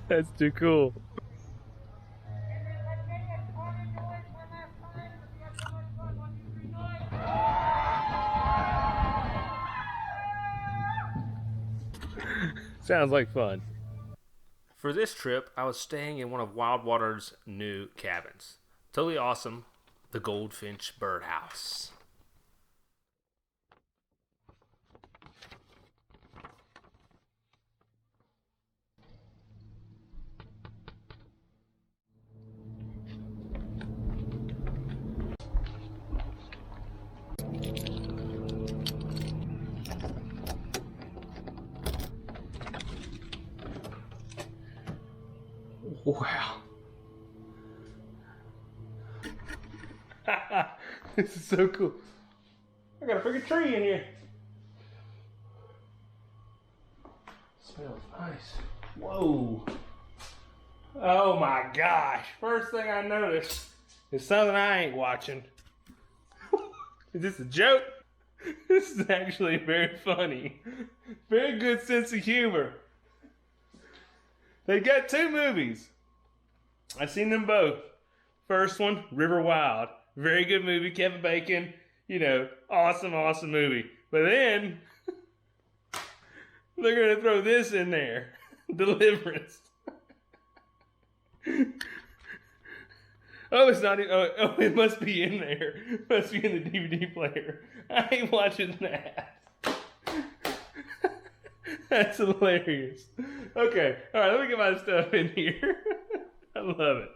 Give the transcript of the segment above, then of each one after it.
That's too cool. Sounds like fun. For this trip, I was staying in one of WildWater's new cabins. Totally awesome. The Goldfinch Birdhouse. Wow. This is so cool. I got a freaking tree in here. Smells nice. Whoa. Oh my gosh. First thing I noticed is something I ain't watching. Is this a joke? This is actually very funny. Very good sense of humor. They got two movies. I've seen them both. First one, River Wild. Very good movie, Kevin Bacon. You know, awesome, awesome movie. But then, they're going to throw this in there. Deliverance. Oh, it's not even, oh, it must be in there. It must be in the DVD player. I ain't watching that. That's hilarious. Okay, alright, let me get my stuff in here. I love it.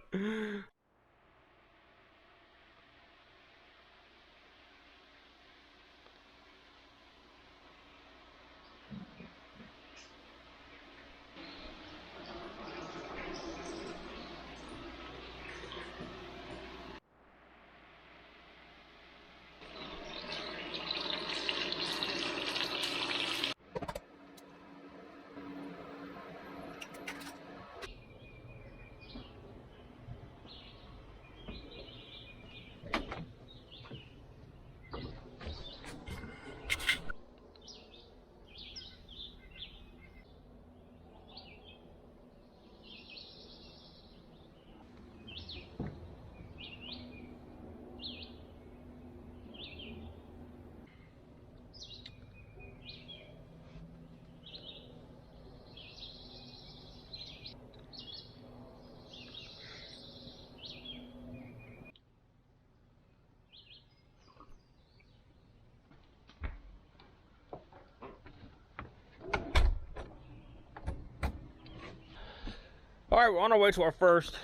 All right, we're on our way to our first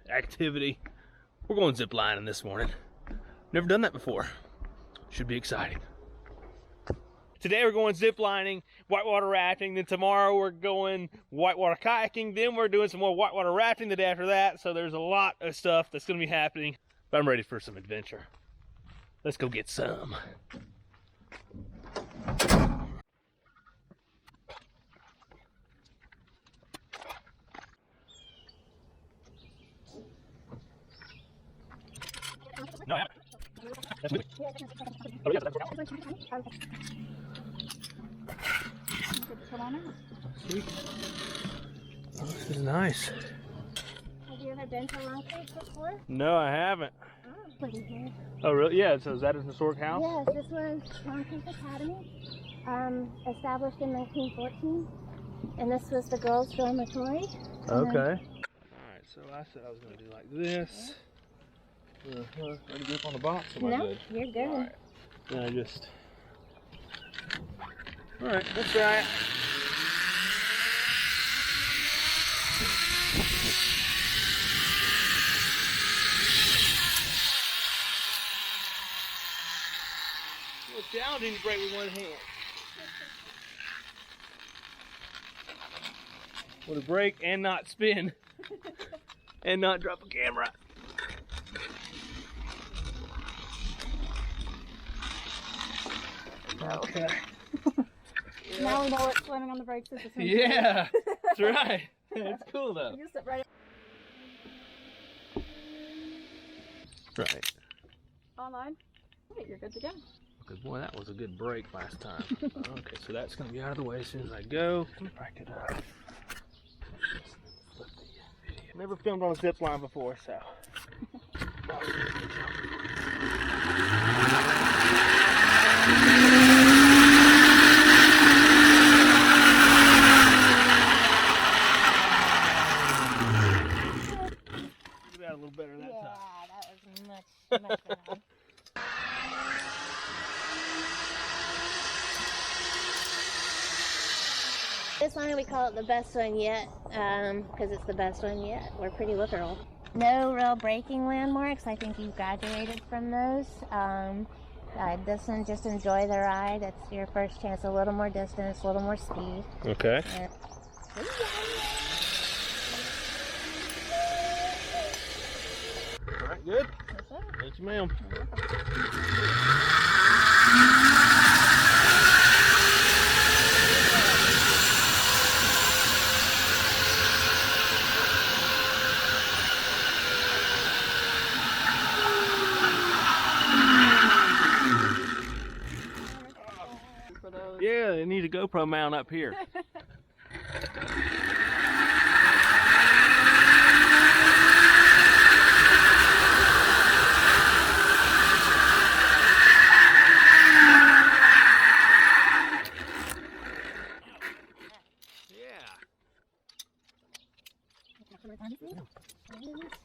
activity. We're going zip lining this morning. Never done that before. Should be exciting. Today we're going zip lining, whitewater rafting. Then tomorrow we're going whitewater kayaking. Then we're doing some more whitewater rafting the day after that. So there's a lot of stuff that's going to be happening. But I'm ready for some adventure. Let's go get some. No, I haven't. That's moving. Oh, yeah, that's sweet. Oh, this is nice. Have you ever been to Longcreek before? No, I haven't. Oh, pretty good. Oh, really? Yeah, so is that a historic house? Yes, this was Longcreek Academy, established in 1914, and this was the girls' dormitory. Okay. Alright, so I said I was going to do like this. Ready to grip on the box? No, you're good. Alright. Then I just... Alright, let's try it. A little challenging to break with one hand. Want to break and not spin. And not drop a camera. Okay. Now we know what slamming on the brakes is. Yeah, that's right. It's cool though. You sit right Right. online. Okay, you're good to go. Good boy, that was a good break last time. Okay, so that's gonna be out of the way as soon as I go. Back it up. Never filmed on a zip line before, so. You got a little better that time. Yeah, that was much better. This one we call it the best one yet, because it's the best one yet. We're pretty literal. No real braking landmarks. I think you've graduated from those. This one, just enjoy the ride. It's your first chance, a little more distance, a little more speed. Okay. All right, good. Thank you, ma'am. Yeah, they need a GoPro mount up here.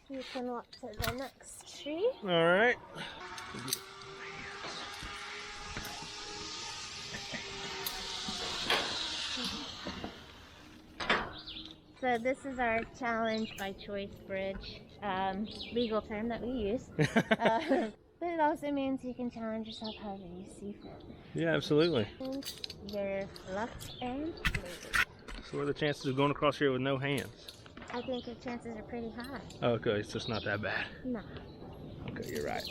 You can walk to the next tree. All right. So this is our challenge by choice bridge, legal term that we use. But it also means you can challenge yourself however you see fit. Yeah, absolutely. Your luck and fluid. So what are the chances of going across here with no hands? I think your chances are pretty high. Okay, it's just not that bad. No. Okay, you're right.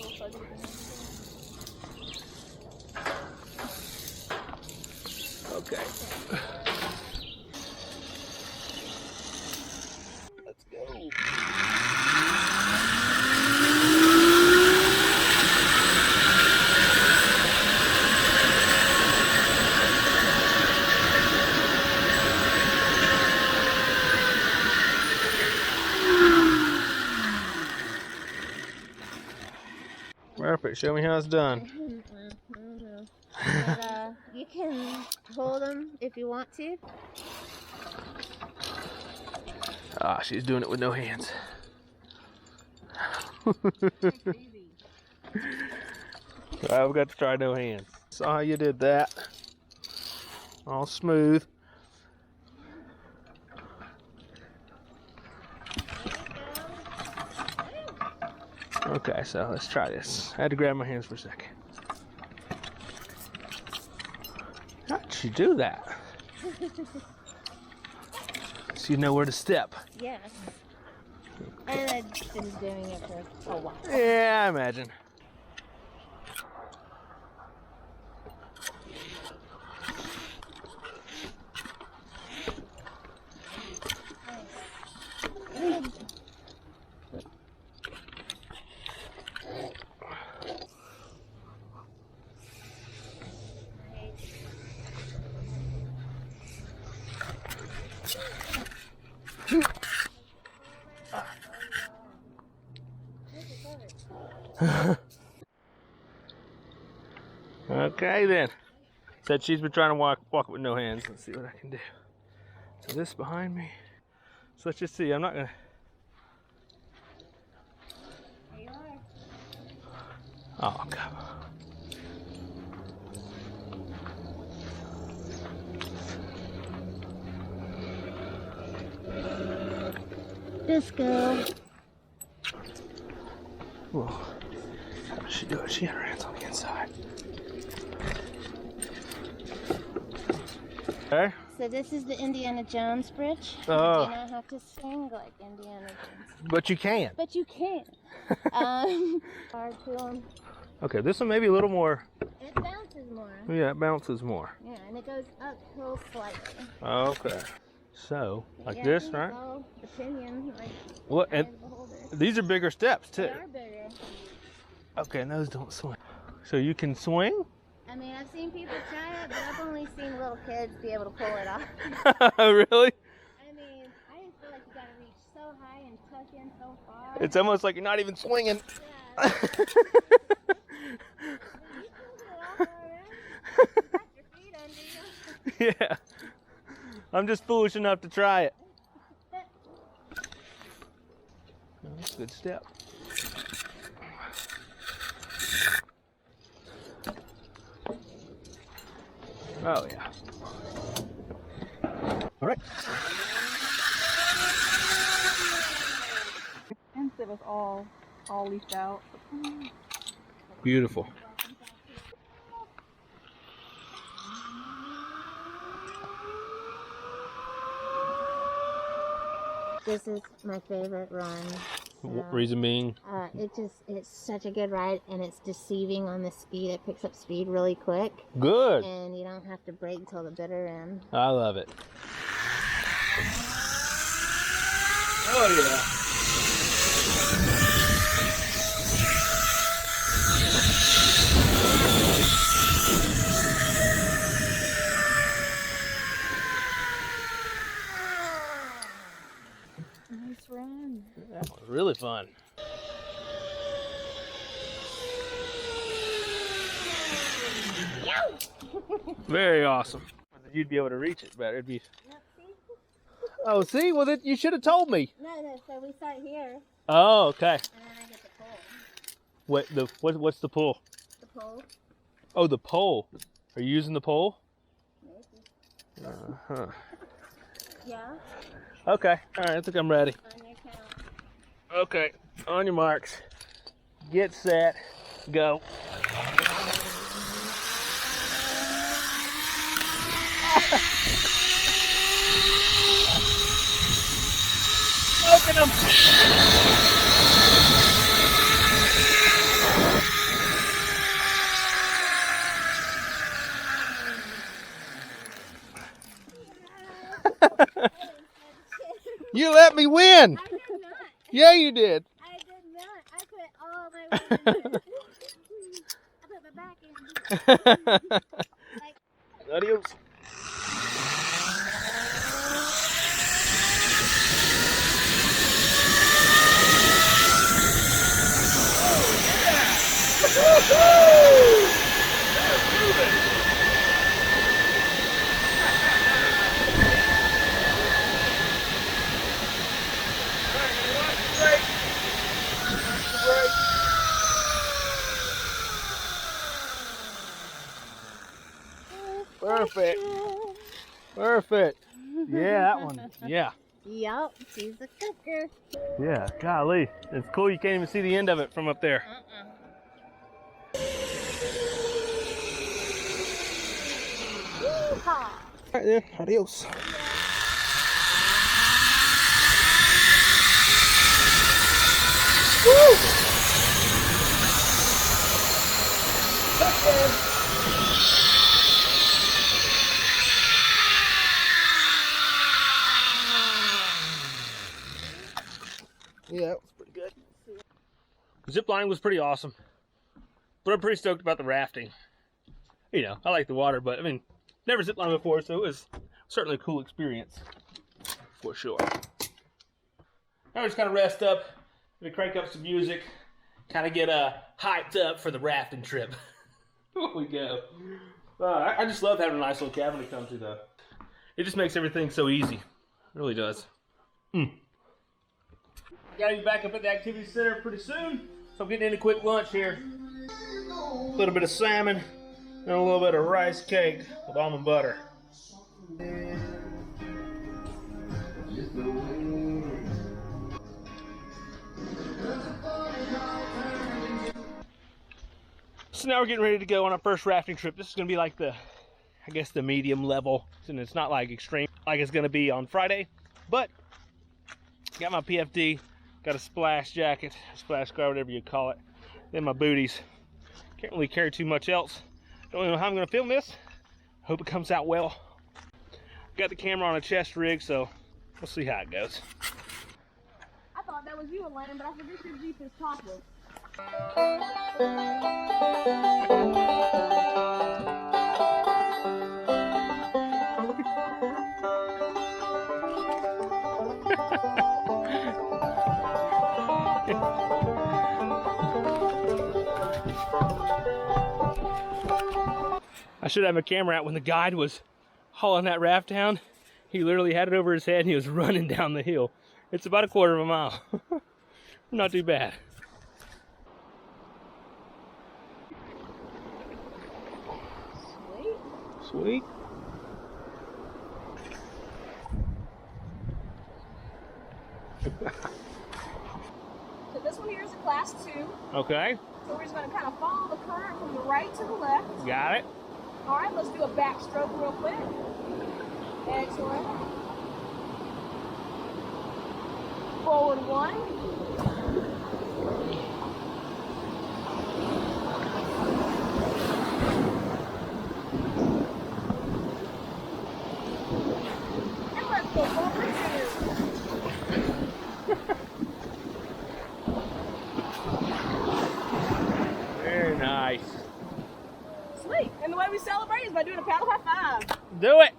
Okay. Let's go. Perfect. Show me how it's done. But, you can hold them if you want to. Ah, she's doing it with no hands. I've got to try no hands. Saw how you did that. All smooth. Okay, so let's try this. I had to grab my hands for a second. How did she do that? So you know where to step. Yes. And I've been doing it for a while. Yeah, I imagine. Okay then. Said she's been trying to walk it with no hands. Let's see what I can do. So this behind me. So let's just see. I'm not gonna. There you are. Oh, come on. Disco. Whoa. How does she do it? She had her hands on the inside. Okay. So this is the Indiana Jones bridge. Oh. You do not have to swing like Indiana Jones. But you can. But you can. Hard to them. Okay, this one may be a little more. It bounces more. Yeah, it bounces more. Yeah, and it goes uphill slightly. Okay. So, like Yeah, this, it's right? all opinion, like What? And these are bigger steps too. they are bigger. Okay, and those don't swing. So you can swing? I mean, I've seen people try it, but I've only seen little kids be able to pull it off. Really? I mean, I just feel like you gotta reach so high and tuck in so far. It's almost like you're not even swinging. Yeah. You pulled it off already. You got your feet under you. Yeah. I'm just foolish enough to try it. That's a good step. Oh yeah. All right. Hence it was all leafed out. Beautiful. This is my favorite run. So, Reason being? it's such a good ride, and it's deceiving on the speed. It picks up speed really quick. Good. And you don't have to brake till the bitter end. I love it. Oh yeah. Nice run. That was really fun. Very awesome. You'd be able to reach it better. It'd be. Oh, see? Well, then you should have told me. No, so we start here, Oh, okay. and then I get the pole. What's the pull? The pole? Oh, the pole. Are you using the pole? Maybe. Uh-huh. Yeah, Okay. All right. I think I'm ready. on your count. Okay. On your marks. Get set. Go. Smoking them. You let me win. I did not. Yeah, you did. I did not. I put all my weight into it. I put my back in. Adios. Perfect. Perfect. Yeah, that one. Yeah. Yup, she's a cooker. Yeah, golly. It's cool you can't even see the end of it from up there. Yeehaw. All right then, adios. Yeah, that was pretty good. Zip lining was pretty awesome, but I'm pretty stoked about the rafting. You know, I like the water, but I mean, never zip lined before, so it was certainly a cool experience for sure. Now we just kind of rest up, maybe crank up some music, kind of get hyped up for the rafting trip. Here we go. I just love having a nice little cabin to come to, though. It just makes everything so easy. It really does. Gotta be back up at the activity center pretty soon, so I'm getting in a quick lunch here. A little bit of salmon and a little bit of rice cake with almond butter. So now we're getting ready to go on our first rafting trip. This is gonna be like the, I guess, the medium level, and it's not like extreme like it's gonna be on Friday, but got my PFD. Got a splash jacket, splash guard, whatever you call it. Then my booties. Can't really carry too much else. Don't even know how I'm gonna film this. Hope it comes out well. Got the camera on a chest rig, so we'll see how it goes. I thought that was you, Elaine, but I forget your Jeep is topless. I should have my camera out when the guide was hauling that raft down. He literally had it over his head and he was running down the hill. It's about a quarter of a mile. Not too bad. Sweet. Sweet. So this one here is a class 2. Okay, So we're just going to kind of follow the current from the right to the left. got it. All right, let's do a backstroke real quick. Excellent. Forward 1. And let's go forward 2. Very nice. Sweet. And the way we celebrate is by doing a paddle high 5. Do it.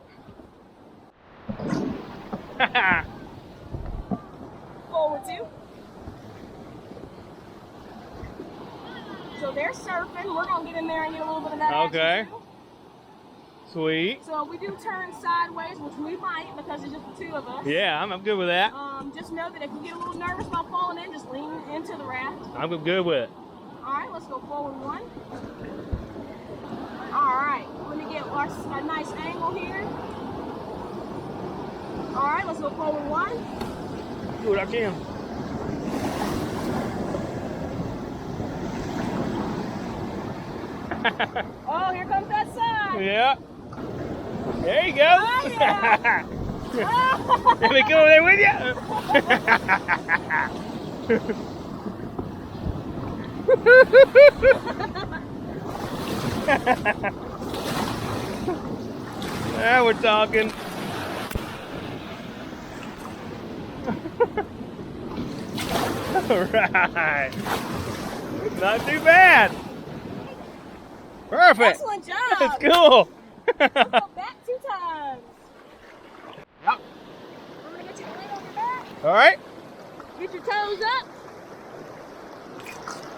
Forward 2. So they're surfing. We're going to get in there and get a little bit of that Okay. action too. Sweet. So we do turn sideways, which we might because it's just the 2 of us. Yeah, I'm good with that. Just know that if you get a little nervous about falling in, just lean into the raft. I'm good with it. All right, let's go forward 1. All right, let me get a nice angle here. All right, let's go forward 1. Do what I can. Oh, here comes that side. Yeah. There you go. Oh, yeah. Let me go over there with you. Now we're talking. All right. Not too bad. Perfect. Excellent job. That's cool. Go back 2 times. Yep. I'm gonna get you to lay on your back. All right. Get your toes up.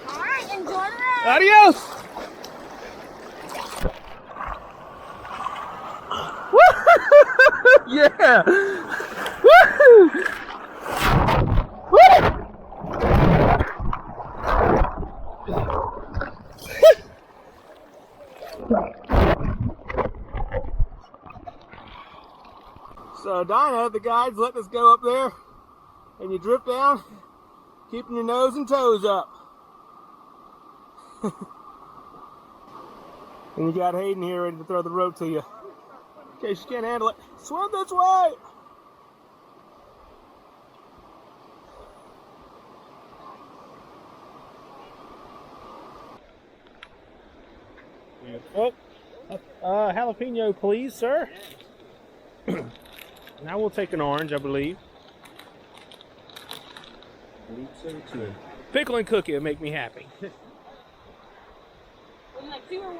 All right, enjoy the ride. Adios. Yeah. Woo! Woo! So Dinah, the guide's letting us go up there, and you drift down, keeping your nose and toes up. And you got Hayden here ready to throw the rope to you. In case you can't handle it. Swim this way! Oh, jalapeno, please, sir. Now we'll take an orange, I believe. I believe so too. Pickle and cookie would make me happy. Would you like 2 or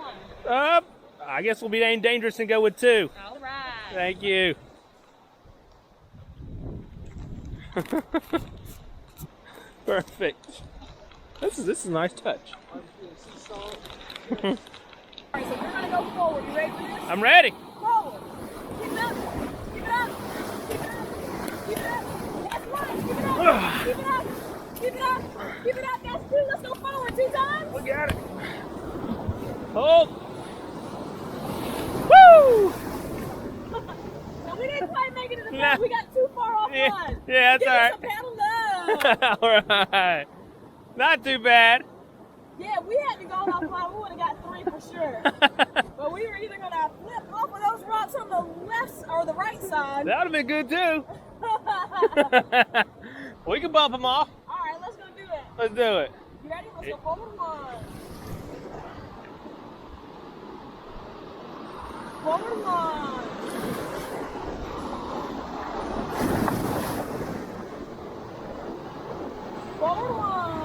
1? I guess we'll be dangerous and go with 2. All right. Thank you. Perfect. This is a nice touch. All right, so you're gonna go forward. You ready for this? I'm ready. Forward. Keep it up. Keep it up. Keep it up. Keep it up. That's right. Keep it up. Keep it up. Keep it up. Keep it up. That's 2. Let's go forward 2 times. We got it. Hold. Woo! No, we didn't quite make it to the back. We got too far off Yeah, one. yeah, that's Give all us right. a paddle love. All right. Not too bad. Yeah, we had to go off one. We would have got 3 for sure. But we were either gonna flip off of those rocks on the left or the right side. That would have been good too. We can bump them off. All right, let's go do it. Let's do it. You ready? Let's go forward 1. Forward 1. Forward 1.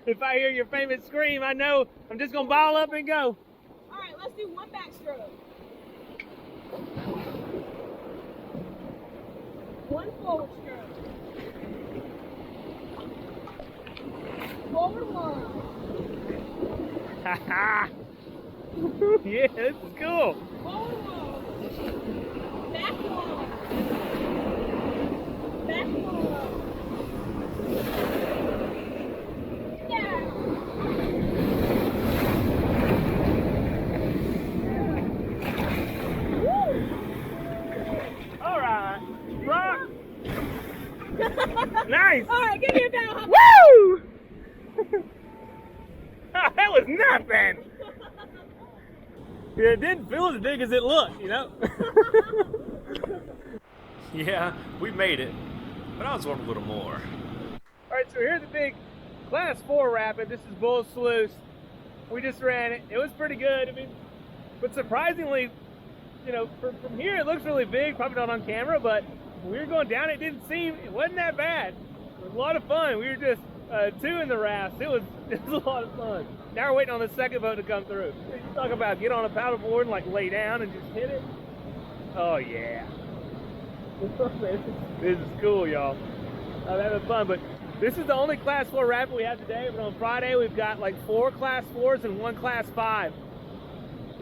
If I hear your famous scream, I know I'm just gonna ball up and go. All right, let's do 1 backstroke. One forward stroke. Forward one. Haha! Yeah, this is cool. Forward one. Back one. Back one. Down. All right, rock. Nice. All right, give me a down. Woo! That was nothing. Yeah, it didn't feel as big as it looked, you know? Yeah, we made it, but I was wanting a little more. All right, so here's the big class 4 rapid. This is Bull Sluice. We just ran it. It was pretty good. I mean, but surprisingly, you know, from here it looks really big, probably not on camera, but when we were going down, it wasn't that bad. It was a lot of fun. We were just 2 in the raft. It was a lot of fun. Now we're waiting on the second boat to come through. You talk about get on a paddleboard and like lay down and just hit it. Oh yeah. This is cool, y'all. I'm having fun, but this is the only class 4 rapid we have today. But on Friday we've got like 4 class 4s and 1 class 5.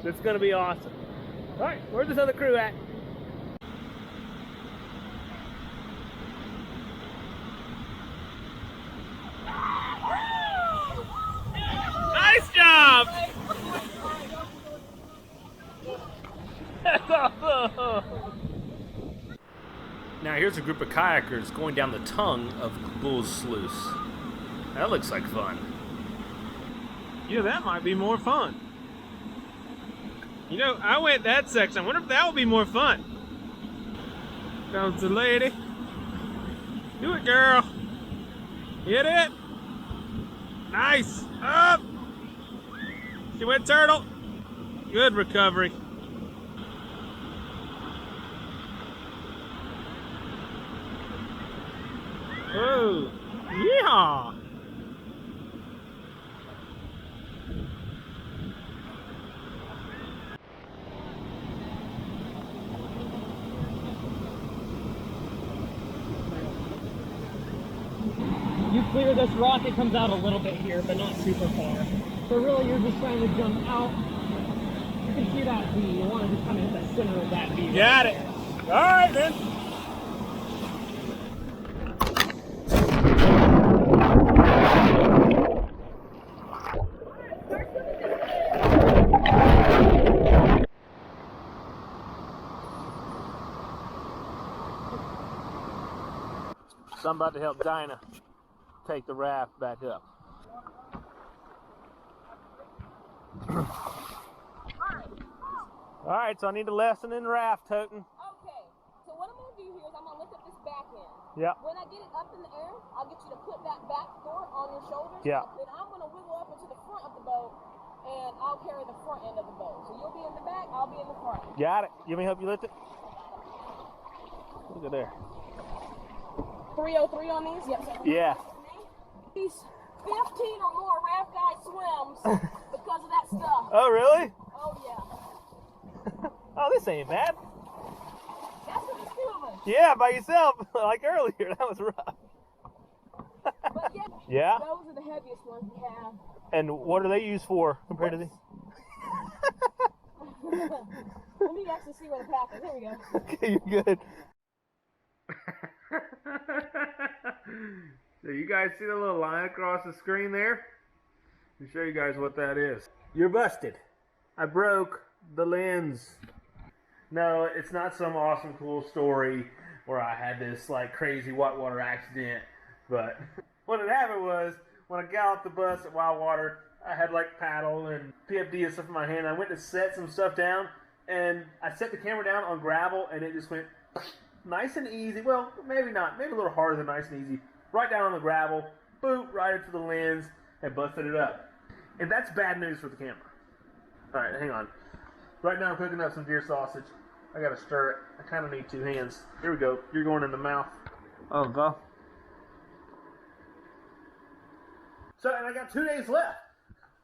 So it's gonna be awesome. All right, where's this other crew at? Nice job! That's awesome! Now here's a group of kayakers going down the tongue of Bull's Sluice. That looks like fun. Yeah, that might be more fun. You know, I went that section. I wonder if that would be more fun. Comes the lady. Do it, girl. Hit it. Nice. Up. She went turtle. Good recovery. Oh, yeah. You clear this rock, it comes out a little bit here, but not super far. So really you're just trying to jump out. You can see that V. You want to just kind of hit the center of that V. Got it. All right, then. So I'm about to help Dinah take the raft back up. All right, so I need a lesson in raft toting. Okay, so what I'm going to do here is I'm going to lift up this back end. Yeah. When I get it up in the air, I'll get you to put that back foot on your shoulders. Yeah. Then I'm going to wiggle up into the front of the boat, and I'll carry the front end of the boat. So you'll be in the back, I'll be in the front. Got it. You want me to help you lift it? Look at there. 303 on these? Yep. So Yeah. these 15 or more raft guy swims because of that stuff. Oh, really? Oh, yeah. Oh, this ain't bad. That's what it's doing. Yeah, by yourself, like earlier. That was rough. But yeah, Yeah? those are the heaviest ones we have. And what are they used for compared to these? Let me actually see where the pack is. Here we go. Okay, you're good. So you guys see the little line across the screen there? Let me show you guys what that is. You're busted. I broke the lens. No, it's not some awesome cool story where I had this like crazy whitewater accident, but what had happened was when I got off the bus at WildWater, I had like paddle and PFD and stuff in my hand. I went to set some stuff down and I set the camera down on gravel and it just went nice and easy. Well, maybe not. Maybe a little harder than nice and easy. Right down on the gravel, boop, right into the lens, and busted it up. And that's bad news for the camera. All right, hang on. Right now I'm cooking up some deer sausage. I gotta stir it. I kind of need 2 hands. Here we go. You're going in the mouth. Oh, go. So, and I got 2 days left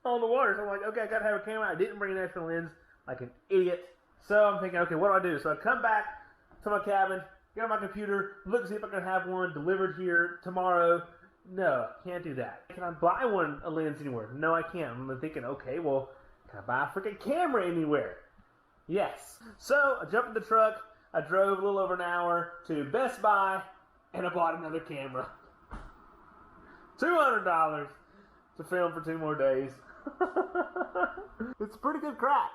on the water. So I'm like, okay, I gotta have a camera. I didn't bring an extra lens like an idiot. So I'm thinking, okay, what do I do? So I come back to my cabin, get on my computer, look to see if I can have one delivered here tomorrow. No, can't do that. Can I buy a lens anywhere? No, I can't. I'm thinking, okay, well, can I buy a freaking camera anywhere? Yes. So I jumped in the truck. I drove a little over an hour to Best Buy, and I bought another camera. $200 to film for 2 more days. It's pretty good crap.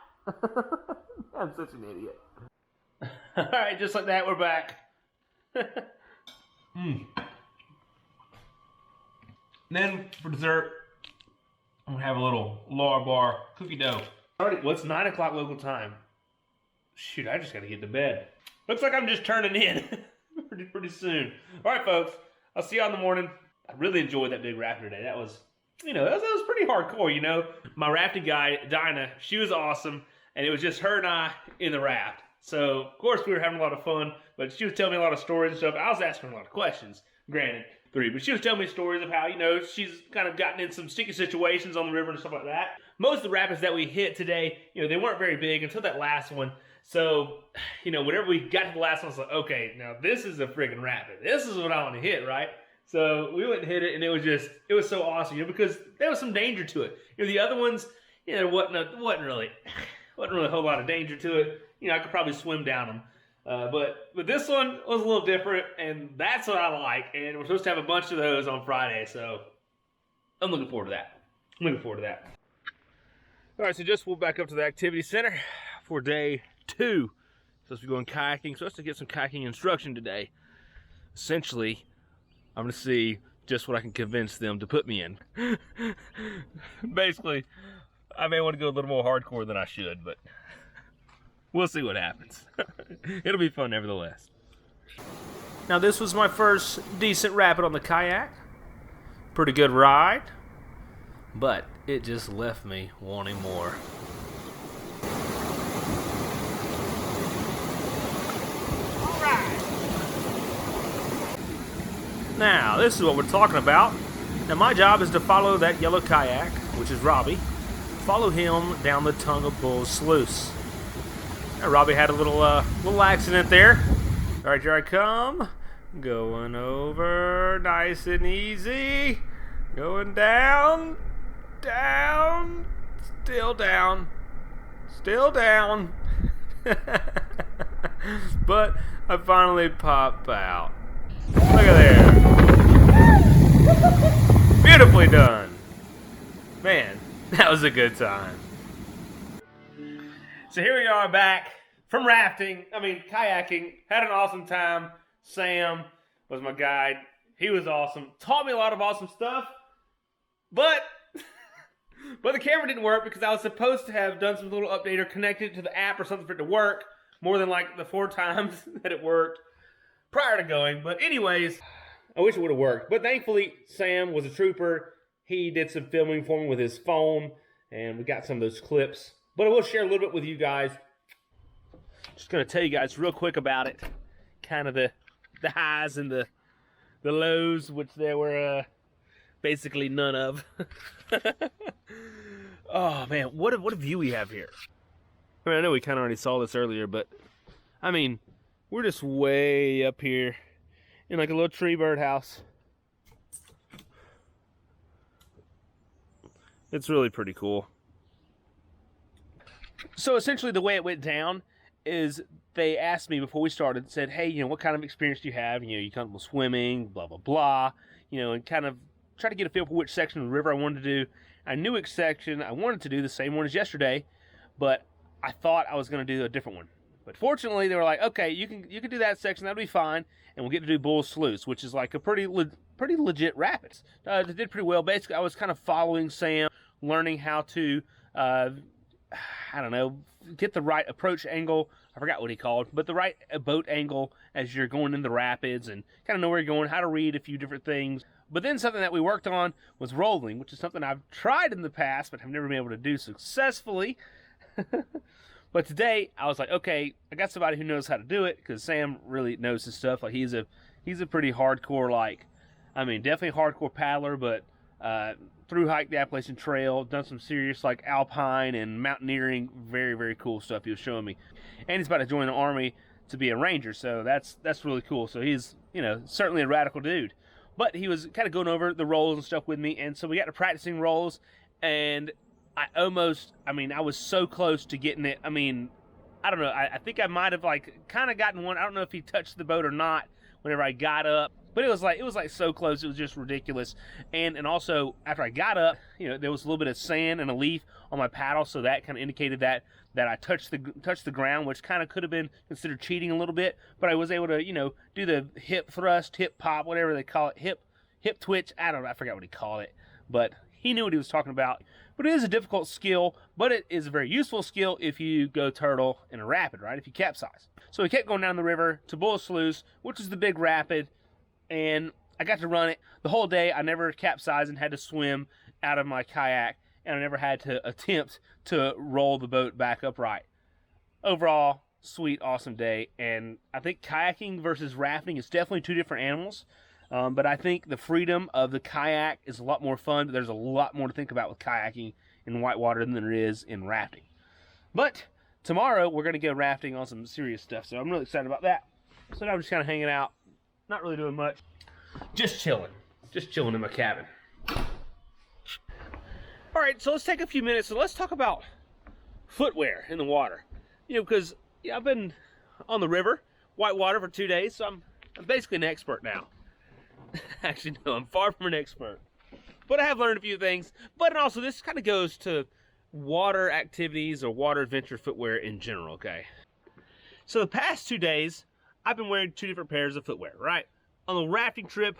I'm such an idiot. Alright, just like that, we're back. Then, for dessert, I'm going to have a little Lar Bar cookie dough. Well, it's 9 o'clock local time. Shoot, I just got to get to bed. Looks like I'm just turning in pretty soon. Alright, folks, I'll see you in the morning. I really enjoyed that big raft today. That was, that was pretty hardcore, My rafting guide, Dinah, she was awesome, and it was just her and I in the raft. So, of course, we were having a lot of fun, but she was telling me a lot of stories and stuff. I was asking her a lot of questions, granted, 3, but she was telling me stories of how, she's kind of gotten in some sticky situations on the river and stuff like that. Most of the rapids that we hit today, they weren't very big until that last one. So, whenever we got to the last one, I was like, okay, now this is a friggin' rapid. This is what I want to hit, right? So we went and hit it, and it was so awesome, because there was some danger to it. The other ones, there wasn't really a whole lot of danger to it. I could probably swim down them. But this one was a little different, and that's what I like. And we're supposed to have a bunch of those on Friday, so I'm looking forward to that. All right, so just moved back up to the activity center for day 2. Supposed to be going kayaking. Supposed to get some kayaking instruction today. Essentially, I'm going to see just what I can convince them to put me in. Basically, I may want to go a little more hardcore than I should, but we'll see what happens. It'll be fun nevertheless. Now, this was my first decent rapid on the kayak. Pretty good ride, but it just left me wanting more. Now, this is what we're talking about. Now, my job is to follow that yellow kayak, which is Robbie. Follow him down the tongue of Bull's Sluice. Now, Robbie had a little accident there. All right, here I come. Going over, nice and easy. Going down, down, still down, still down. But I finally pop out. Look at there. Beautifully done. Man, that was a good time. So here we are back from kayaking. Had an awesome time. Sam was my guide. He was awesome. Taught me a lot of awesome stuff. But the camera didn't work because I was supposed to have done some little update or connected it to the app or something for it to work. More than like the 4 times that it worked prior to going. But anyways, I wish it would have worked. But thankfully, Sam was a trooper. He did some filming for me with his phone. And we got some of those clips. But I will share a little bit with you guys. Just going to tell you guys real quick about it. Kind of the highs and the lows, which there were basically none of. Oh, man. What a view we have here. I know we kind of already saw this earlier, but we're just way up here in like a little tree birdhouse. It's really pretty cool. So essentially the way it went down is they asked me before we started, said, hey, what kind of experience do you have? You comfortable swimming, blah, blah, blah, and kind of try to get a feel for which section of the river I wanted to do. I knew which section I wanted to do, the same one as yesterday, but I thought I was going to do a different one. But fortunately, they were like, okay, you can do that section, that'll be fine, and we'll get to do Bull's Sluice, which is like a pretty legit rapids. It did pretty well. Basically, I was kind of following Sam, learning how to, get the right approach angle. I forgot what he called, but the right boat angle as you're going in the rapids and kind of know where you're going, how to read a few different things. But then something that we worked on was rolling, which is something I've tried in the past, but have never been able to do successfully. But today, I was like, okay, I got somebody who knows how to do it, because Sam really knows his stuff. Like, he's a pretty hardcore, definitely a hardcore paddler, but through-hiked the Appalachian Trail, done some serious, alpine and mountaineering, very, very cool stuff he was showing me. And he's about to join the Army to be a ranger, so that's really cool. So he's, you know, certainly a radical dude. But he was kind of going over the rolls and stuff with me, and so we got to practicing rolls, and I was so close to getting it. I mean, I don't know, I think I might have like kind of gotten one. I don't know if he touched the boat or not whenever I got up, but it was like so close, it was just ridiculous. And also after I got up, you know, there was a little bit of sand and a leaf on my paddle, so that kind of indicated that I touched the ground, which kind of could have been considered cheating a little bit, but I was able to, you know, do the hip thrust, hip pop, whatever they call it, hip twitch. I don't know, I forgot what he called it, but he knew what he was talking about. But it is a difficult skill, but it is a very useful skill if you go turtle in a rapid, right? If you capsize. So we kept going down the river to Bull Sluice, which is the big rapid, and I got to run it the whole day. I never capsized and had to swim out of my kayak, and I never had to attempt to roll the boat back upright. Overall, sweet, awesome day, and I think kayaking versus rafting is definitely two different animals. But I think the freedom of the kayak is a lot more fun. There's a lot more to think about with kayaking in whitewater than there is in rafting. But tomorrow we're going to go rafting on some serious stuff, so I'm really excited about that. So now I'm just kind of hanging out, not really doing much. Just chilling in my cabin. All right, so let's take a few minutes and let's talk about footwear in the water. You know, because I've been on the river, whitewater, for 2 days, so I'm basically an expert now. Actually, no, I'm far from an expert, but I have learned a few things. But also, this kind of goes to water activities or water adventure footwear in general, okay? So the past 2 days, I've been wearing 2 different pairs of footwear, right? On the rafting trip,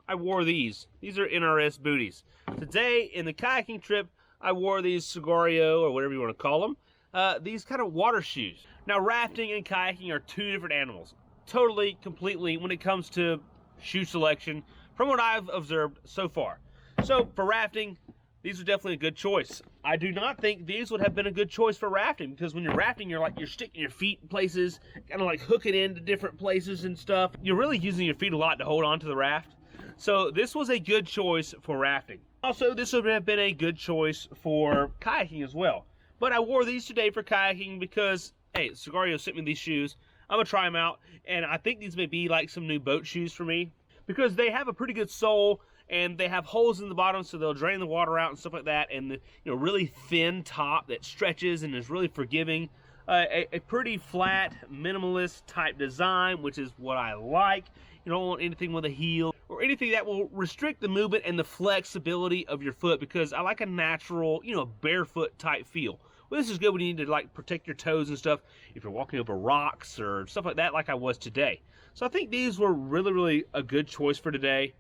I wore these. These are NRS booties. Today, in the kayaking trip, I wore these Sagorio, or whatever you want to call them, these kind of water shoes. Now, rafting and kayaking are 2 different animals. Totally, completely, when it comes to shoe selection, from what I've observed so far. So for rafting, these are definitely a good choice. I do not think these would have been a good choice for rafting, because when you're rafting, you're sticking your feet in places, kind of like hooking into different places and stuff. You're really using your feet a lot to hold on to the raft. So this was a good choice for rafting. Also, this would have been a good choice for kayaking as well. But I wore these today for kayaking because, hey, Sagorio sent me these shoes. I'm going to try them out, and I think these may be like some new boat shoes for me, because they have a pretty good sole, and they have holes in the bottom so they'll drain the water out and stuff like that, and the, you know, really thin top that stretches and is really forgiving. A pretty flat, minimalist type design, which is what I like. You don't want anything with a heel or anything that will restrict the movement and the flexibility of your foot, because I like a natural, you know, barefoot type feel. Well, this is good when you need to like protect your toes and stuff if you're walking over rocks or stuff like that, like I was today. So I think these were really a good choice for today.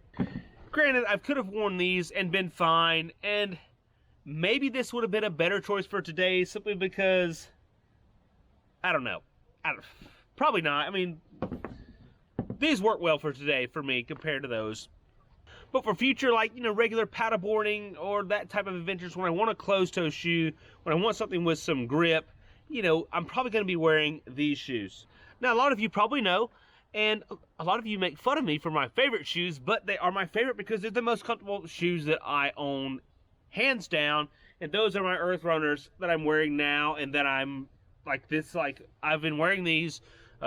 Granted, I could have worn these and been fine, and maybe this would have been a better choice for today simply because, I don't know. Probably not. I mean, these work well for today for me compared to those. But for future, like, you know, regular paddleboarding or that type of adventures, when I want a closed-toe shoe, when I want something with some grip, you know, I'm probably going to be wearing these shoes. Now, a lot of you probably know, and a lot of you make fun of me for my favorite shoes, but they are my favorite because they're the most comfortable shoes that I own, hands down. And those are my Earth Runners that I'm wearing now, and that I'm, I've been wearing these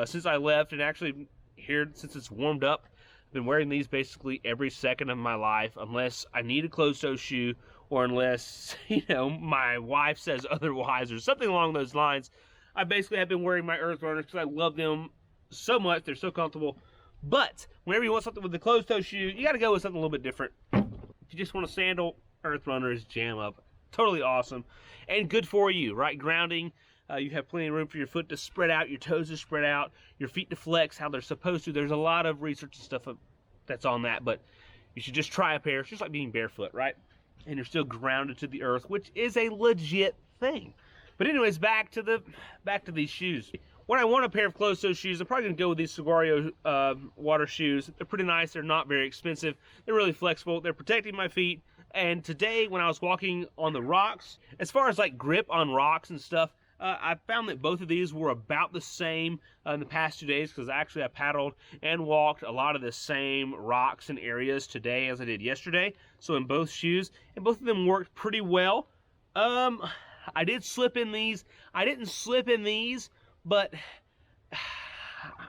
since I left, and actually here since it's warmed up. Been wearing these basically every second of my life, unless I need a closed-toe shoe, or unless, you know, my wife says otherwise, or something along those lines. I basically have been wearing my Earth Runners because I love them so much. They're so comfortable. But whenever you want something with the closed-toe shoe, you got to go with something a little bit different. If you just want a sandal, Earth Runners jam up. Totally awesome and good for you, right? Grounding. You have plenty of room for your foot to spread out, your toes to spread out, your feet to flex how they're supposed to. There's a lot of research and stuff that's on that, but you should just try a pair. It's just like being barefoot, right? And you're still grounded to the earth, which is a legit thing. But anyways, back to these shoes. When I want a pair of closed-toe shoes, I'm probably going to go with these Sagorio water shoes. They're pretty nice. They're not very expensive. They're really flexible. They're protecting my feet. And today, when I was walking on the rocks, as far as like grip on rocks and stuff, I found that both of these were about the same in the past 2 days, because actually I paddled and walked a lot of the same rocks and areas today as I did yesterday. So in both shoes, and both of them worked pretty well. I did slip in these. I didn't slip in these, but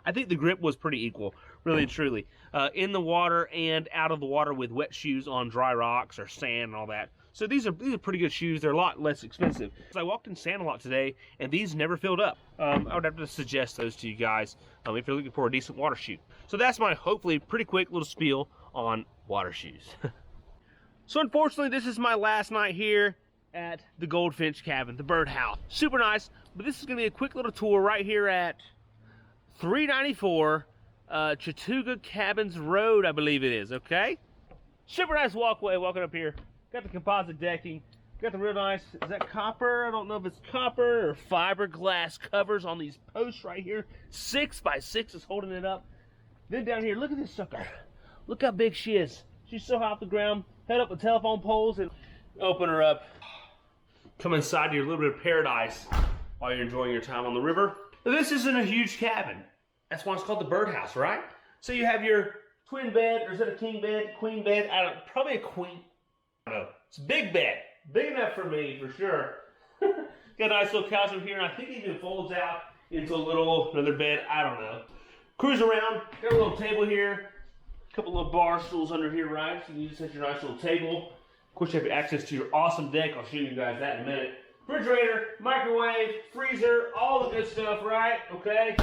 I think the grip was pretty equal, really and truly. In the water and out of the water with wet shoes on dry rocks or sand and all that. So these are pretty good shoes. They're a lot less expensive. I walked in sand a lot today, and these never filled up. I would have to suggest those to you guys if you're looking for a decent water shoe. So that's my hopefully pretty quick little spiel on water shoes. So unfortunately, this is my last night here at the Goldfinch Cabin, the birdhouse. Super nice, but this is going to be a quick little tour right here at 394 Chattooga Cabins Road, I believe it is, okay? Super nice walkway walking up here. Got the composite decking. Got the real nice, is that copper? I don't know if it's copper or fiberglass covers on these posts right here. 6x6 is holding it up. Then down here, look at this sucker. Look how big she is. She's so high off the ground. Head up with telephone poles and open her up. Come inside to your little bit of paradise while you're enjoying your time on the river. Now, this isn't a huge cabin. That's why it's called the birdhouse, right? So you have your twin bed, or is it a king bed, queen bed? I don't know, probably a queen. I don't know. It's a big bed. Big enough for me, for sure. Got a nice little couch over here, and I think it even folds out into another bed. I don't know. Cruise around. Got a little table here. A couple little bar stools under here, right? So you just have your nice little table. Of course, you have access to your awesome deck. I'll show you guys that in a minute. Refrigerator, microwave, freezer, all the good stuff, right? Okay.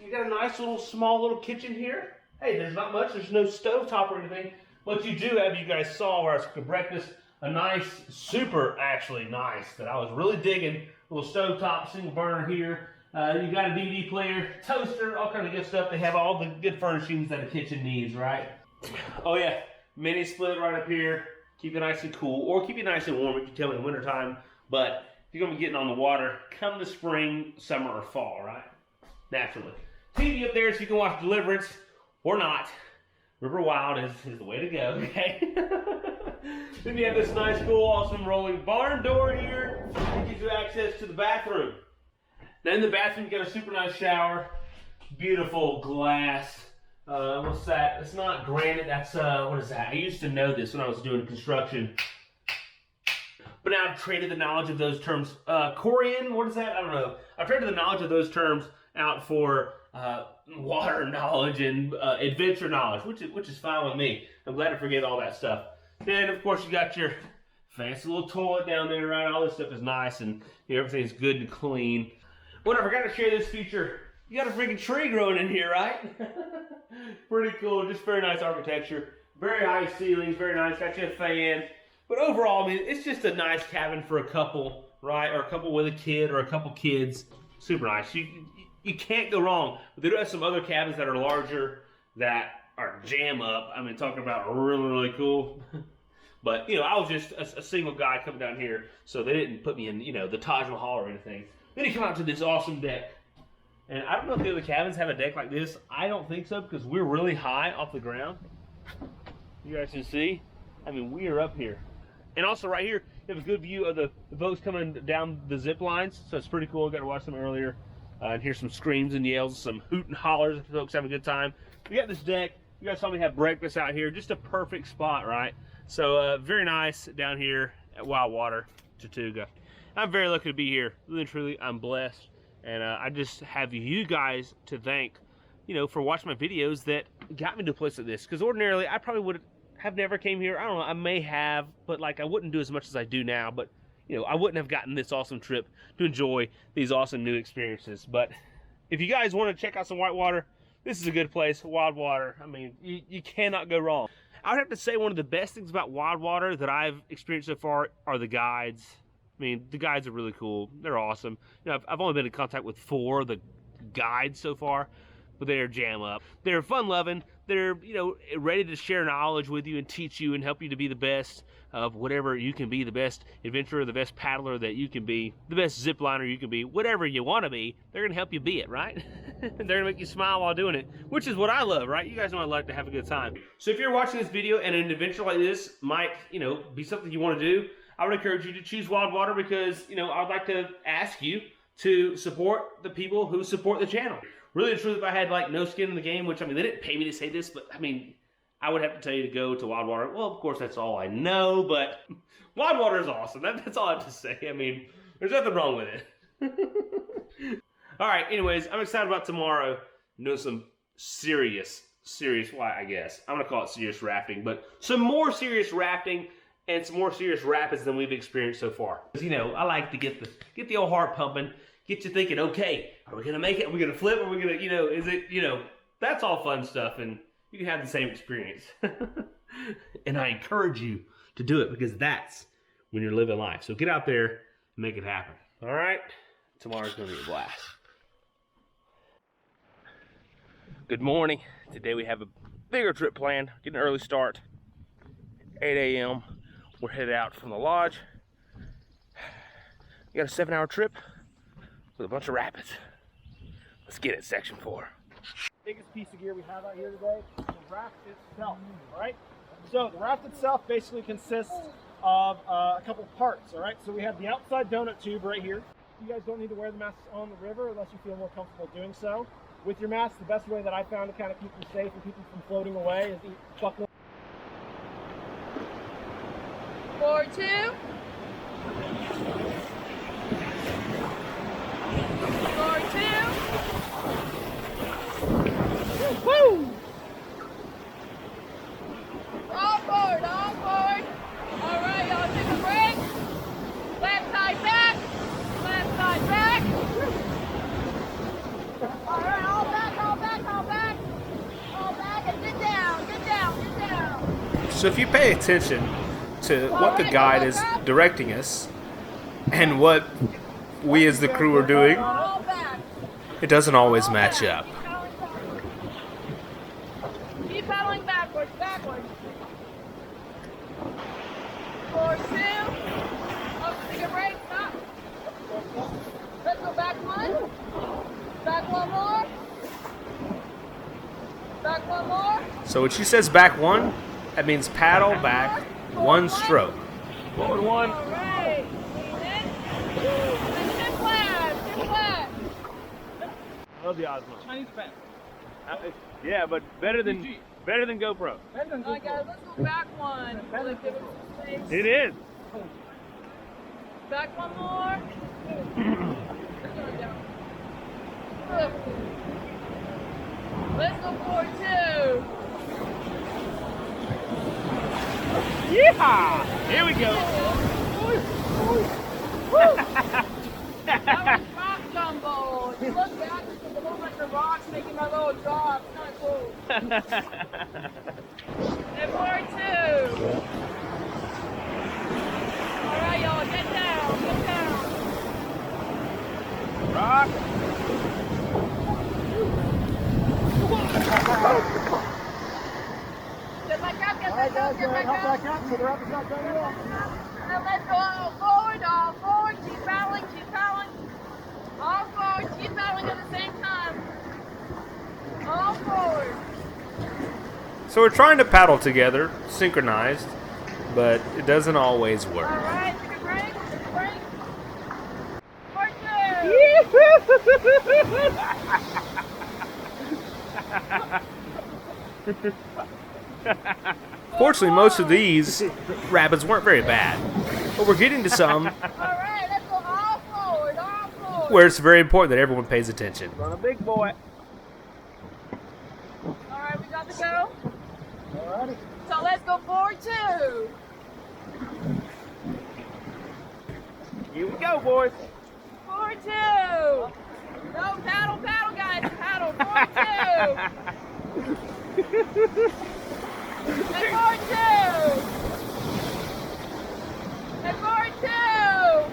You got a nice little, small little kitchen here. Hey, there's not much. There's no stovetop or anything. But you do have, you guys saw where I was cooking breakfast, a nice, super actually nice, that I was really digging. Little stovetop, single burner here. You got a DVD player, toaster, all kind of good stuff. They have all the good furnishings that a kitchen needs, right? Oh yeah, mini split right up here. Keep it nice and cool, or keep it nice and warm if you tell me in the wintertime. But if you're gonna be getting on the water, come the spring, summer, or fall, right? Naturally. TV up there so you can watch Deliverance, or not. River Wild is the way to go, okay? Then you have this nice, cool, awesome rolling barn door here. It gives you access to the bathroom. Now in the bathroom, you got a super nice shower. Beautiful glass. What's that? It's not granite, that's, what is that? I used to know this when I was doing construction. But now I've traded the knowledge of those terms. Corian, what is that? I don't know. I've traded the knowledge of those terms out for water knowledge and adventure knowledge, which is fine with me. I'm glad to forget all that stuff. Then, of course, you got your fancy little toilet down there, right? All this stuff is nice and everything's good and clean. What I forgot to share this feature. You got a freaking tree growing in here, right? Pretty cool, just very nice architecture. Very high ceilings, very nice. Got you a fan. But overall, I mean, it's just a nice cabin for a couple, right? Or a couple with a kid or a couple kids. Super nice. You can't go wrong. But they do have some other cabins that are larger that are jam up. I mean, talking about really, really cool. But, I was just a single guy coming down here, so they didn't put me in, the Taj Mahal or anything. Then you come out to this awesome deck. And I don't know if the other cabins have a deck like this. I don't think so, because we're really high off the ground. You guys can see. I mean, we are up here. And also right here, you have a good view of the boats coming down the zip lines. So it's pretty cool. Got to watch them earlier. And hear some screams and yells, some hoot and hollers if folks have a good time. We got this deck. You guys saw me have breakfast out here. Just a perfect spot, right? So very nice down here at WildWater, Chattooga. I'm very lucky to be here. Really and truly, I'm blessed. And I just have you guys to thank, for watching my videos that got me to a place like this. Because ordinarily, I probably would have never came here. I don't know, I may have, but I wouldn't do as much as I do now. But, I wouldn't have gotten this awesome trip to enjoy these awesome new experiences. But if you guys want to check out some whitewater, this is a good place, WildWater. I mean, you cannot go wrong. I would have to say one of the best things about WildWater that I've experienced so far are the guides. I mean, the guides are really cool. They're awesome. I've only been in contact with 4 of the guides so far, but they're jam up. They're fun-loving. They're, ready to share knowledge with you and teach you and help you to be the best of whatever you can be, the best adventurer, the best paddler that you can be, the best zip liner you can be, whatever you want to be, they're going to help you be it, right? They're going to make you smile while doing it, which is what I love, right? You guys know I like to have a good time. So if you're watching this video and an adventure like this might, be something you want to do, I would encourage you to choose WildWater because, I'd like to ask you to support the people who support the channel. Really and truly, if I had no skin in the game, which, they didn't pay me to say this, but, I would have to tell you to go to WildWater. Well, of course, that's all I know, but WildWater is awesome. That's all I have to say. There's nothing wrong with it. All right, anyways, I'm excited about tomorrow. doing some serious, well, I guess. I'm going to call it serious rafting, but some more serious rafting and some more serious rapids than we've experienced so far. You know, I like to get the old heart pumping, get you thinking, okay, are we going to make it? Are we going to flip? Are we going to, you know, is it, you know, that's all fun stuff, and you can have the same experience. And I encourage you to do it, because that's when you're living life. So get out there and make it happen. All right? Tomorrow's going to be a blast. Good morning. Today we have a bigger trip planned. Getting an early start. 8 a.m. We're headed out from the lodge. We got a 7-hour trip with a bunch of rapids. Let's get it, section 4. Biggest piece of gear we have out here today is the raft itself. All right. So the raft itself basically consists of a couple parts. All right. So we have the outside donut tube right here. You guys don't need to wear the masks on the river unless you feel more comfortable doing so. With your mask, the best way that I found to kind of keep you safe and keep you from floating away is buckle. 4-2. 4-2. Woo! All forward, all forward. All right, y'all take a break. Left side back. Left side back. All right, all back, all back, all back. All back, and get down, get down, get down. So if you pay attention to what the guide is directing us and what we as the crew are doing, All back. it doesn't always match up. Keep paddling backwards, backwards. 4-2. Oh, take a break, stop. Let's go back one. Back one more. Back one more. So when she says back one, that means paddle back one stroke. Forward one. All right. Lean in. And sit flat, sit flat. I love the Osmo. Chinese band. Yeah, but better than GoPro. All right, guys, let's go back one. Really give it some space. It is. Back one more. Let's go 4-2. Yeehaw! Here we go. That was rock gumbo. If you look back, it's a whole bunch of rocks making my little drop. It's kind of cool. And 4-2. All right, y'all, get down, get down. Rock. Get back up, get back up, get back up. So the raft is not done yet. And let's go all forward, keep paddling, all forward, keep paddling at the same time. All forward. So we're trying to paddle together, synchronized, but it doesn't always All work. right, take a break, take a break. 4-2. Fortunately, most of these rapids weren't very bad, but we're getting to some All right, let's go all forward, all forward. where it's very important that everyone pays attention. Run a big boy. All right, we got to go. Alrighty. So let's go 4-2. Here we go, boys. 4-2. No, paddle, guys, paddle. 4-2. And 4-2. And 4-2.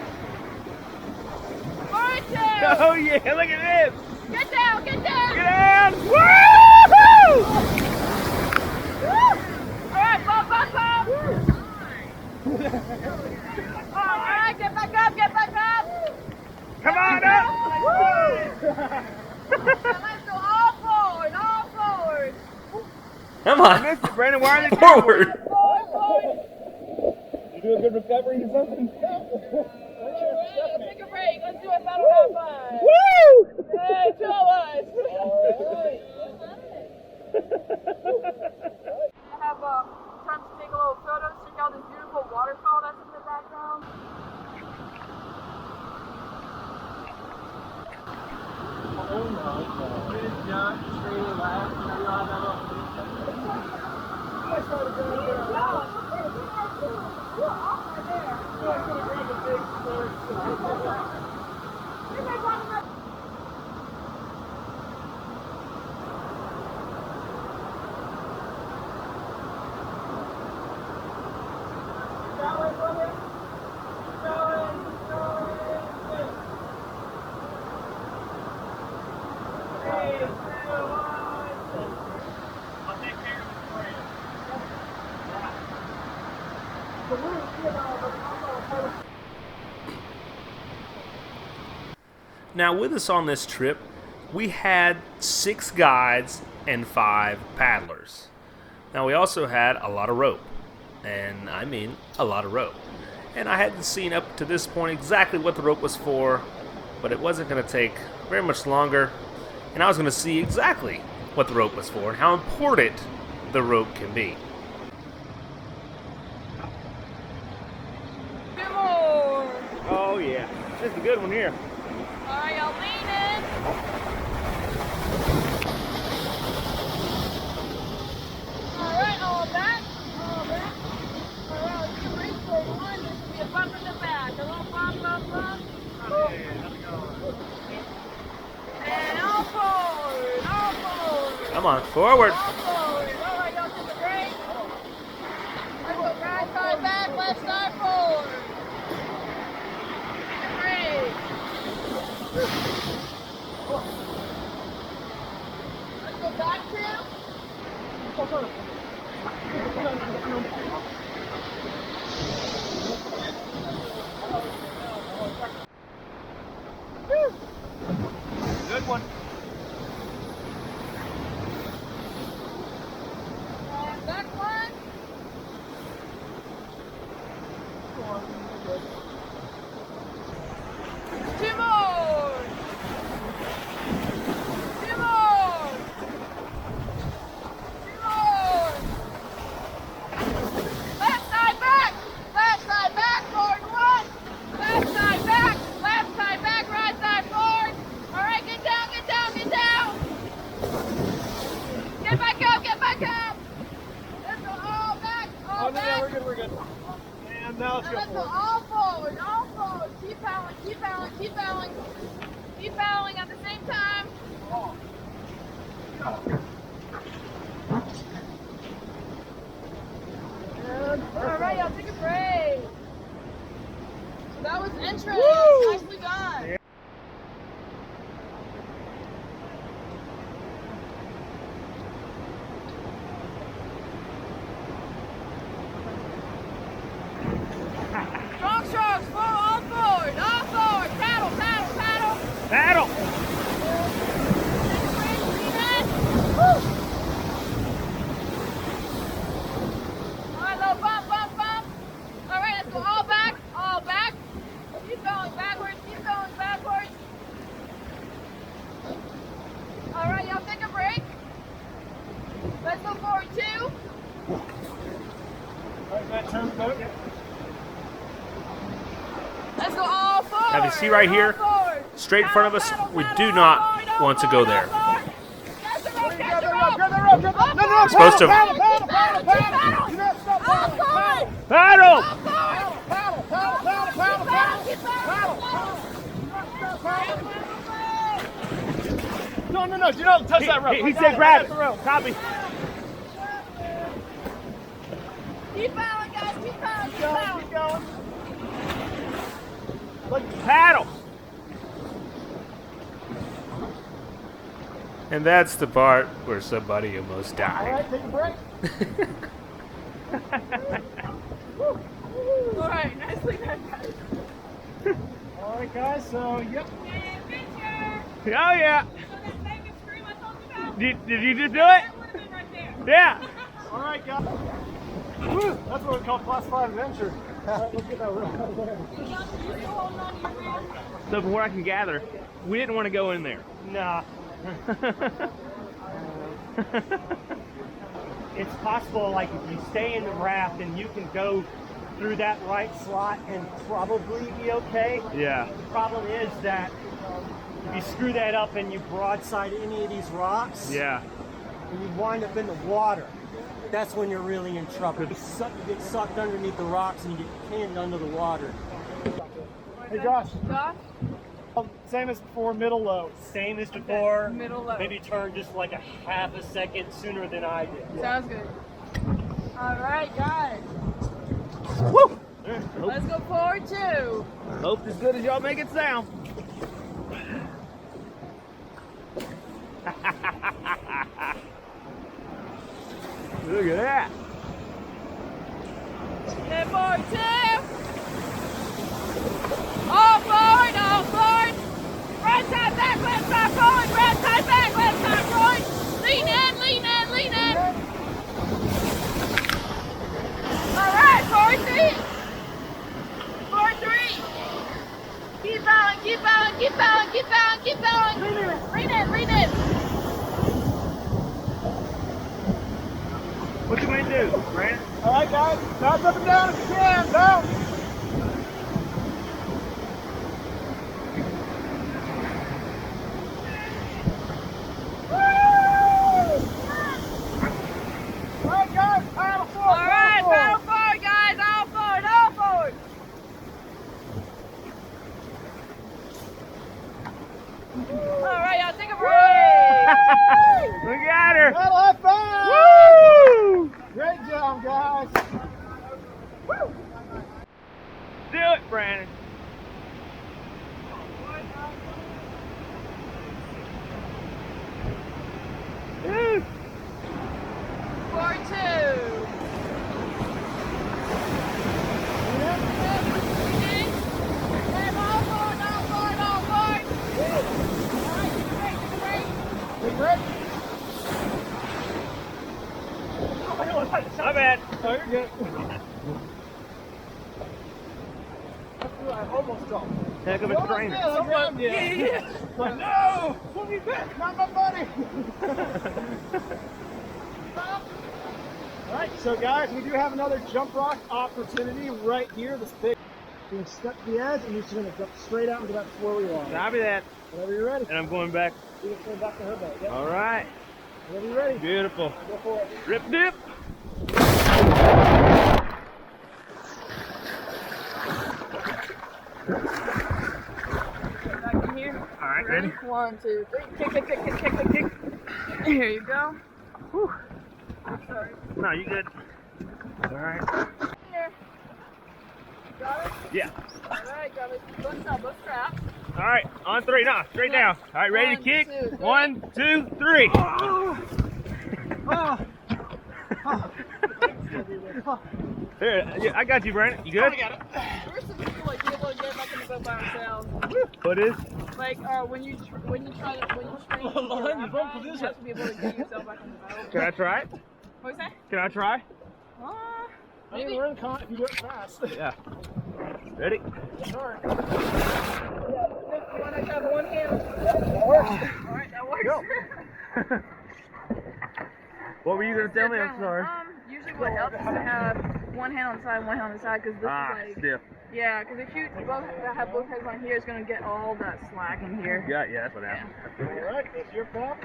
4-2. Oh yeah, look at this. Get down, get down. Get down. Woo! Woo. All right, Bob. All right, get back up. Come on up. Woo! Now let's go all forward. Come on, Missed it, Brandon. Why are you forward. Forward. You do a good recovery or something? Take a break. Let's do a paddle high five. Woo! Hey, two of us. I have time to take a little photo. Check out this beautiful waterfall that's in the background. Oh my God. jump, extremely loud. You know, you'll have that little. I started going there. You're off right there. So I'm gonna grab a big sword. Now, with us on this trip, we had 6 guides and 5 paddlers. Now, we also had a lot of rope, and I mean a lot of rope. And I hadn't seen up to this point exactly what the rope was for, but it wasn't going to take very much longer, and I was going to see exactly what the rope was for and how important the rope can be. Two more. Oh yeah, this is a good one here. All right, y'all lean in. All right, all back. All back. All right, let's get ready for one. This will be a bump in the back. A little bump, bump, bump. And all forward, all forward. Come on, forward. All forward. All right, y'all take a break. Let's go right side back, left side forward. Take a break. Let's go back, Tim. Good one. Back one. Two more. Two more. Two more. Left side back. Left side back. Forward one. Left side back. Left side back. Right side forward. All right, get down, get down, get down. Get back up, get back up. Let's go all back, all Oh, no, back. we're good, we're good. And now let's Now go let's go forward. all forward, all forward. Keep paddling, keep paddling, keep paddling. Keep paddling at the same time. All right, y'all take a break. So that was entrance. Nicely done. Strong strokes, all forward, paddle, paddle, paddle. Paddle! Take a break, lean in. Woo. All right, little bump, bump, bump. All right, let's go all back, all back. Keep going backwards, keep going backwards. All right, y'all take a break. Let's go forward two. All right, Matt, turn the boat. Let's go all forward. Now, if you see right here, all forward. straight in front of us, Paddle, we paddle, do all not forward, all want to go forward, there. all forward. Catch the rope, catch the rope. Grab the rope, grab the rope. No, no, Supposed to- paddle, paddle, paddle, paddle. Do not stop All paddling. forward. Paddle! All forward. Paddle, paddle, paddle, paddle, paddle. Keep paddling. No, no, no, do not touch that rope. He I got said I grab got it. the rope. Copy. Keep paddling, guys. Keep paddling. Keep Keep paddling. going. Paddle! And that's the part where somebody almost All died. right, take a break. All right, nicely done, guys. All right, guys, so, yep. Adventure. Oh yeah! So that Vegas scream I told you about, Did you just do it? that would have been right there. Yeah! All right, guys. Woo, that's what we call class 5 adventure. All right, let's get that rope out of there. You still holding on to your man? So from what I can gather, we didn't want to go in there. Nah. It's possible, like if you stay in the raft and you can go through that right slot and probably be okay. Yeah. The problem is that If you screw that up and you broadside any of these rocks, Yeah. and you wind up in the water, that's when you're really in trouble. You get sucked underneath the rocks and you get pinned under the water. Hey, Josh. Josh? Same as before, middle low. Same as before, Middle low. maybe turn just like a half a second sooner than I did. Sounds good. All right, guys. Woo! Let's go forward two. Hope as good as y'all make it sound. Look at that. Head forward two. All forward, all forward. Right side back, left side forward. Right side back, left side forward. Lean in, lean in, lean in. All right, forward three. Forward three. Keep going, keep going, keep going, keep going, keep going. Lean in, lean in. What you gonna do, Brandon? All right, guys. Bounce up and down if you can. Bounce. All right, guys. Paddle forward. All right, paddle forward, guys. All forward, all forward. All right, y'all take a break. Look at her. Paddle high five. Woo! Great job, guys. Do it, Brandon. Woo! Forward two. All forward, all forward, all forward. All right, take a break, take a break. Big break. My bad. Oh, you're good. I almost jumped. Heck of a trainer. Yeah. But no! Put me back, not my buddy! Alright, so guys, we do have another jump rock opportunity right here. This big. You're gonna step to the edge and you're just gonna jump straight out into that swirly water. Copy that. Whenever you're ready. And I'm going back. You're just going back to her boat. Yep. All right. Whenever you're ready. Beautiful. Go for it. Rip dip. Back in here. All right, ready? 1, 2, 3. Kick, kick, kick, kick, kick, kick, kick. Here you go. Whew. Sorry. No, you good. All right. Here. Got it? Yeah. All right, got it. Both straps. All right. On three. No, straight down. All right, ready to 1, kick? 2, 3. 1, 2, 3. Here, yeah, I got you, Brandon. You good? We're supposed to like be able to get back in the boat by ourselves. What is? Like when you train, you have to be able to get yourself back in the boat. Can I try it? What you say? Can I try? I mean, we're in con if you do it fast. Yeah. Ready? Alright. You want to have one hand? That works. All right, that works. What were you gonna tell me? I'm sorry. Usually what helps is to have one hand on the side, one hand on the side, because this is like, stiff. yeah, because if you both have both hands on here, it's gonna get all that slack in here. Yeah, that's what happened. Alright, that's your pal.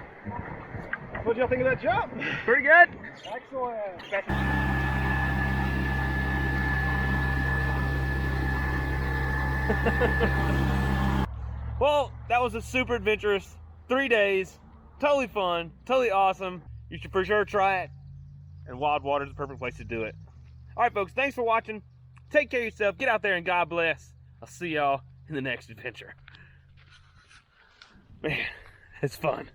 What y'all think of that jump? Pretty good. Excellent. Well, that was a super adventurous 3 days. Totally fun, totally awesome. You should for sure try it. And WildWater is the perfect place to do it. All right, folks, thanks for watching. Take care of yourself. Get out there and God bless. I'll see y'all in the next adventure. Man, it's fun.